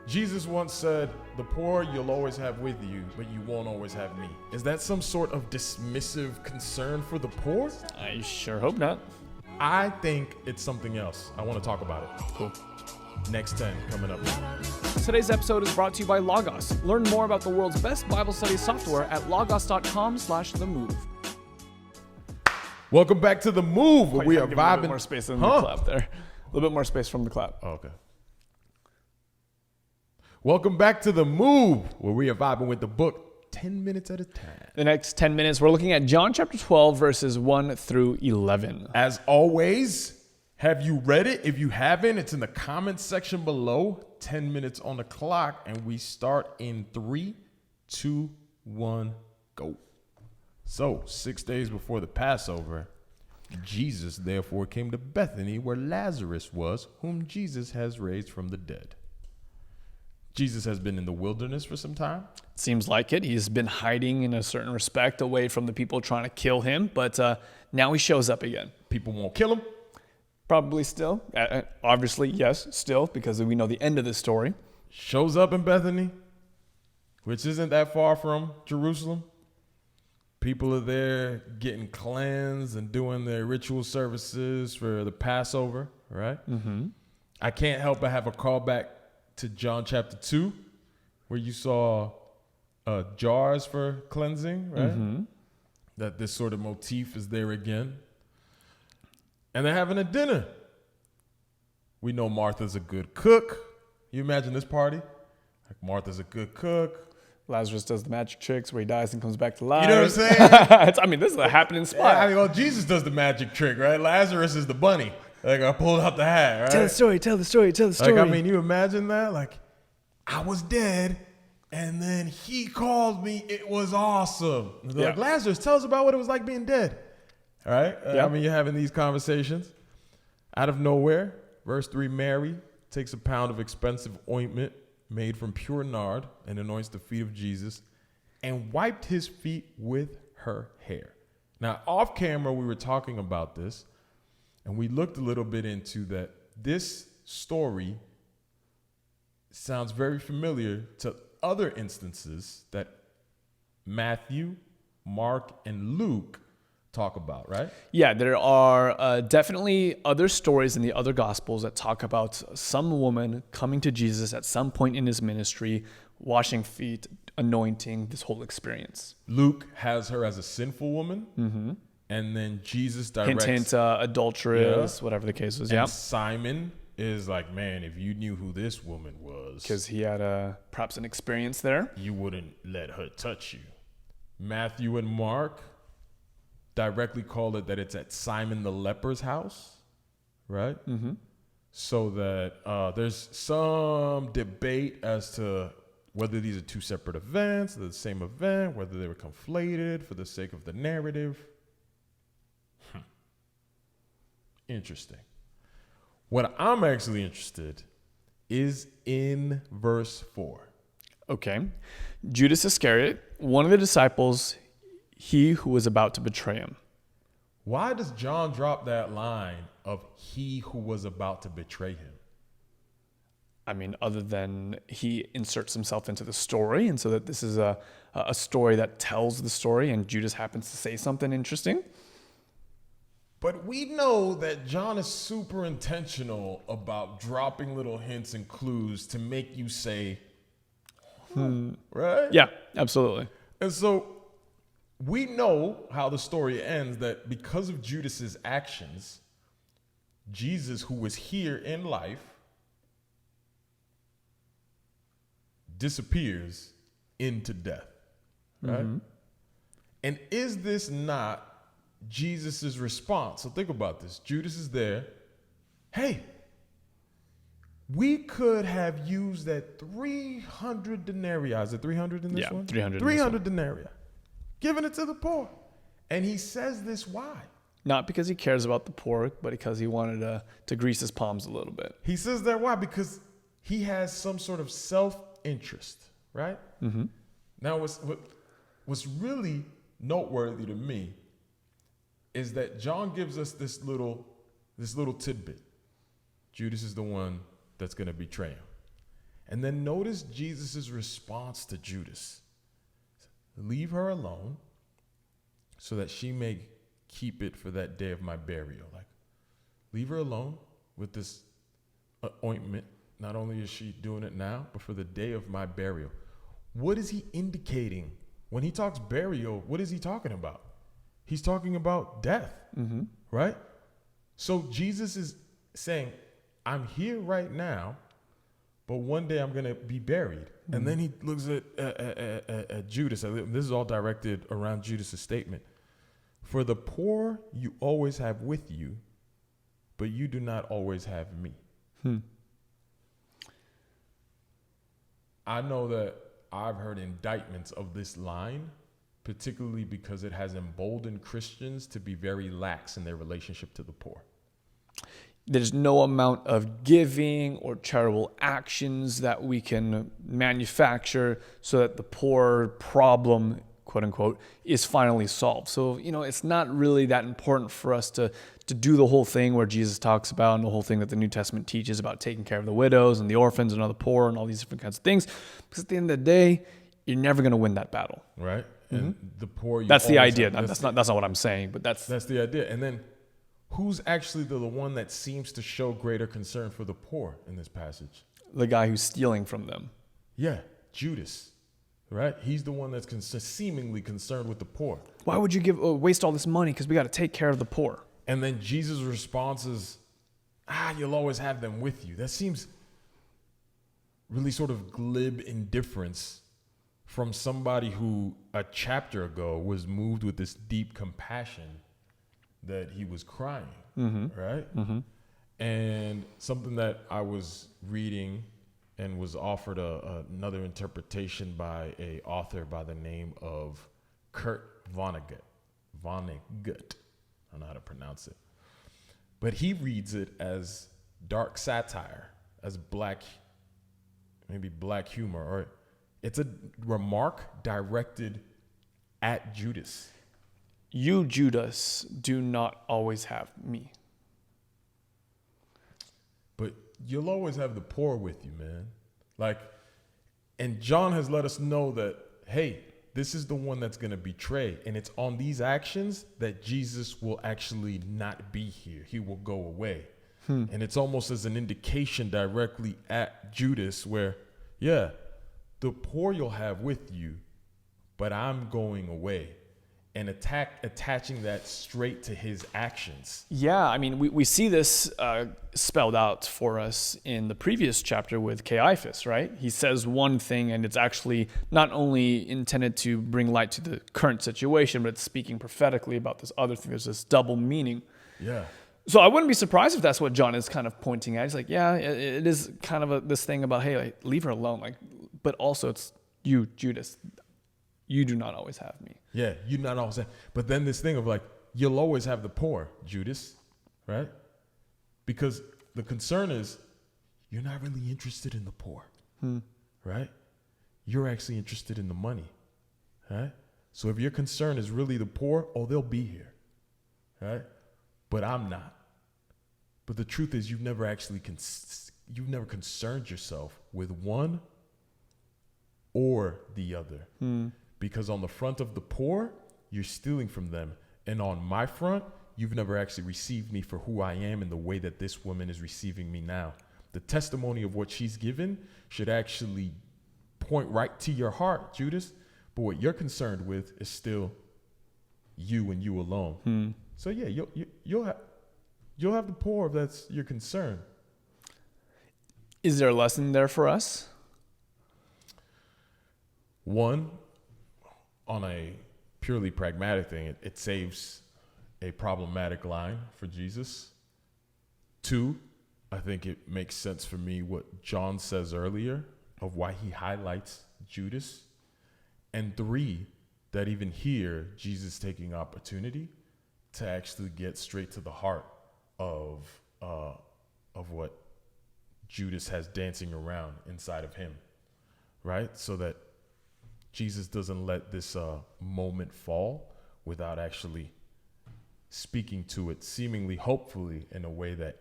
Jesus once said, the poor you'll always have with you, but you won't always have me. Is that some sort of dismissive concern for the poor? I sure hope not. I think it's something else. I want to talk about it. Cool. Next 10 coming up. Today's episode is brought to you by Logos. Learn more about the world's best Bible study software at logos.com/themove. Welcome back to The Move, where we are A little bit vibing. more space than the clap there. A little bit more space from the clap. Oh, okay. Welcome back to The Move, where we are vibing with the book 10 minutes at a time. The next 10 minutes, we're looking at John chapter 12, verses 1 through 11. As always, have you read it? If you haven't, it's in the comments section below. 10 minutes on the clock, and we start in 3, 2, 1, go. So, 6 days before the Passover, Jesus therefore came to Bethany, where Lazarus was, whom Jesus has raised from the dead. Jesus has been in the wilderness for some time. Seems like it. He's been hiding in a certain respect away from the people trying to kill him, but now he shows up again. People won't kill him. Probably still. Obviously, yes, still, because we know the end of this story. Shows up in Bethany, which isn't that far from Jerusalem. People are there getting cleansed and doing their ritual services for the Passover, right? Mm-hmm. I can't help but have a callback to John chapter 2, where you saw jars for cleansing, right? Mm-hmm. That this sort of motif is there again. And they're having a dinner. We know Martha's a good cook. You imagine this party? Like Martha's a good cook. Lazarus does the magic tricks where he dies and comes back to life. You know what I'm saying? This is a happening spot. Yeah, Jesus does the magic trick, right? Lazarus is the bunny. Like, I pulled out the hat, right? Tell the story. Like, you imagine that? Like, I was dead, and then he called me. It was awesome. Like, Lazarus, tell us about what it was like being dead. All right? You're having these conversations. Out of nowhere, verse 3, Mary takes a pound of expensive ointment made from pure nard and anoints the feet of Jesus and wiped his feet with her hair. Now, off camera, we were talking about this, and we looked a little bit into that. This story sounds very familiar to other instances that Matthew, Mark, and Luke talk about, right? Yeah, there are definitely other stories in the other Gospels that talk about some woman coming to Jesus at some point in his ministry, washing feet, anointing, this whole experience. Luke has her as a sinful woman. Mm-hmm. And then Jesus directs... Hint, adulteress, whatever the case was. And Simon is like, man, if you knew who this woman was... Because he had perhaps an experience there. You wouldn't let her touch you. Matthew and Mark directly call it that it's at Simon the leper's house, right? Mm-hmm. So that there's some debate as to whether these are two separate events, the same event, whether they were conflated for the sake of the narrative. Interesting. What I'm actually interested is in verse 4. Okay. Judas Iscariot, one of the disciples, he who was about to betray him. Why does John drop that line of he who was about to betray him? I mean, other than he inserts himself into the story, and so that this is a story that tells the story, and Judas happens to say something interesting. But we know that John is super intentional about dropping little hints and clues to make you say, right? Yeah, absolutely. And so we know how the story ends, that because of Judas's actions, Jesus, who was here in life, disappears into death, right? Mm-hmm. And is this not Jesus' response? So think about this. Judas is there. Hey, we could have used that 300 denarii. Is it 300 in this one? 300. 300 denarii. Giving it to the poor. And he says this why? Not because he cares about the poor, but because he wanted to grease his palms a little bit. He says that why? Because he has some sort of self-interest, right? Mm-hmm. Now, what's really noteworthy to me is that John gives us this little tidbit. Judas is the one that's going to betray him. And then notice Jesus' response to Judas. Leave her alone so that she may keep it for that day of my burial. Like, leave her alone with this ointment. Not only is she doing it now, but for the day of my burial. What is he indicating? When he talks burial, what is he talking about? He's talking about death, right? So Jesus is saying, I'm here right now, but one day I'm going to be buried. And then he looks at Judas. This is all directed around Judas' statement. For the poor you always have with you, but you do not always have me. I know that I've heard indictments of this line, particularly because it has emboldened Christians to be very lax in their relationship to the poor. There's no amount of giving or charitable actions that we can manufacture so that the poor problem, quote unquote, is finally solved. So, it's not really that important for us to do the whole thing where Jesus talks about, and the whole thing that the New Testament teaches about taking care of the widows and the orphans and all the poor and all these different kinds of things. Because at the end of the day, you're never going to win that battle. Right. And the poor, that's the idea. That's not what I'm saying, but that's the idea. And then who's actually the one that seems to show greater concern for the poor in this passage? The guy who's stealing from them. Yeah, Judas, right? He's the one that's seemingly concerned with the poor. Why would you waste all this money? Because we got to take care of the poor. And then Jesus' response is, you'll always have them with you. That seems really sort of glib indifference from somebody who a chapter ago was moved with this deep compassion that he was crying, right? And something that I was reading and was offered another interpretation by a author by the name of Kurt Vonnegut. I don't know how to pronounce it. But he reads it as dark satire, as maybe black humor, or it's a remark directed at Judas. You, Judas, do not always have me. But you'll always have the poor with you, man. And John has let us know that, hey, this is the one that's going to betray. And it's on these actions that Jesus will actually not be here. He will go away. And it's almost as an indication directly at Judas where, yeah, the poor you'll have with you, but I'm going away. And attaching that straight to his actions. Yeah, I mean, we see this spelled out for us in the previous chapter with Caiaphas, right? He says one thing, and it's actually not only intended to bring light to the current situation, but it's speaking prophetically about this other thing. There's this double meaning. Yeah. So I wouldn't be surprised if that's what John is kind of pointing at. He's like, yeah, it is kind of this thing about, hey, leave her alone. But also it's you, Judas. You do not always have me. Yeah, you not always have. But then this thing of you'll always have the poor, Judas, right? Because the concern is you're not really interested in the poor, right? You're actually interested in the money, right? So if your concern is really the poor, they'll be here, right? But I'm not. But the truth is you've never actually concerned yourself with one or the other. Because on the front of the poor, you're stealing from them. And on my front, you've never actually received me for who I am in the way that this woman is receiving me now. The testimony of what she's given should actually point right to your heart, Judas. But what you're concerned with is still you and you alone. So yeah, you'll have the poor if that's your concern. Is there a lesson there for us? One, on a purely pragmatic thing, it saves a problematic line for Jesus. Two, I think it makes sense for me what John says earlier of why he highlights Judas. And three, that even here, Jesus taking opportunity to actually get straight to the heart of what Judas has dancing around inside of him, right? So that Jesus doesn't let this moment fall without actually speaking to it, seemingly, hopefully, in a way that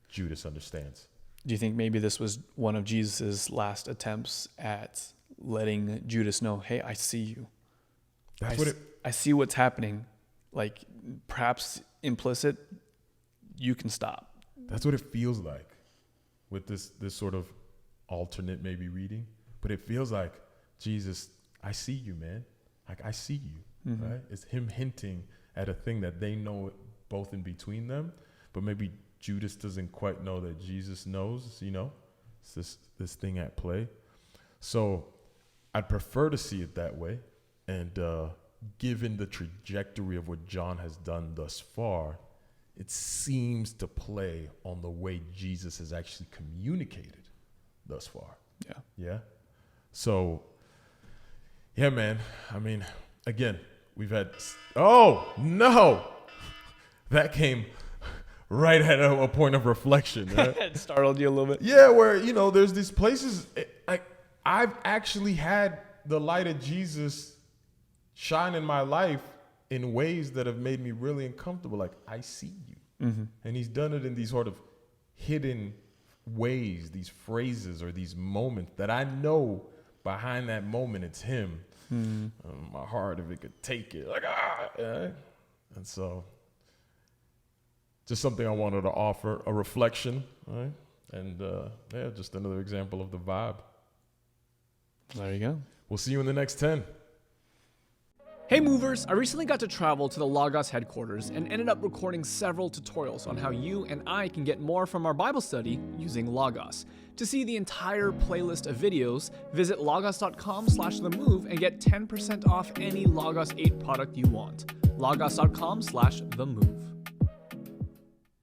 Judas understands. Do you think maybe this was one of Jesus's last attempts at letting Judas know, hey, I see you. I see what's happening. Like, perhaps implicit, you can stop. That's what it feels like with this sort of alternate maybe reading. But it feels like, Jesus, I see you, man. Like, I see you, right? It's him hinting at a thing that they know both in between them, but maybe Judas doesn't quite know that Jesus knows, it's this thing at play. So I'd prefer to see it that way. And given the trajectory of what John has done thus far, it seems to play on the way Jesus has actually communicated thus far. Yeah. Yeah. So, yeah, man. I mean, again, we've had, oh, no. That came right at a point of reflection. Right? It startled you a little bit. Yeah, where, there's these places, I've actually had the light of Jesus shine in my life in ways that have made me really uncomfortable. Like, I see you. And he's done it in these sort of hidden ways, these phrases or these moments that I know behind that moment it's him. My heart, if it could take it, like, and so just something I wanted to offer, a reflection, right? And just another example of the vibe. There you go. We'll see you in the next 10. Hey movers, I recently got to travel to the Logos headquarters and ended up recording several tutorials on how you and I can get more from our Bible study using Logos. To see the entire playlist of videos, visit logos.com/themove and get 10% off any Logos 8 product you want. logos.com/themove.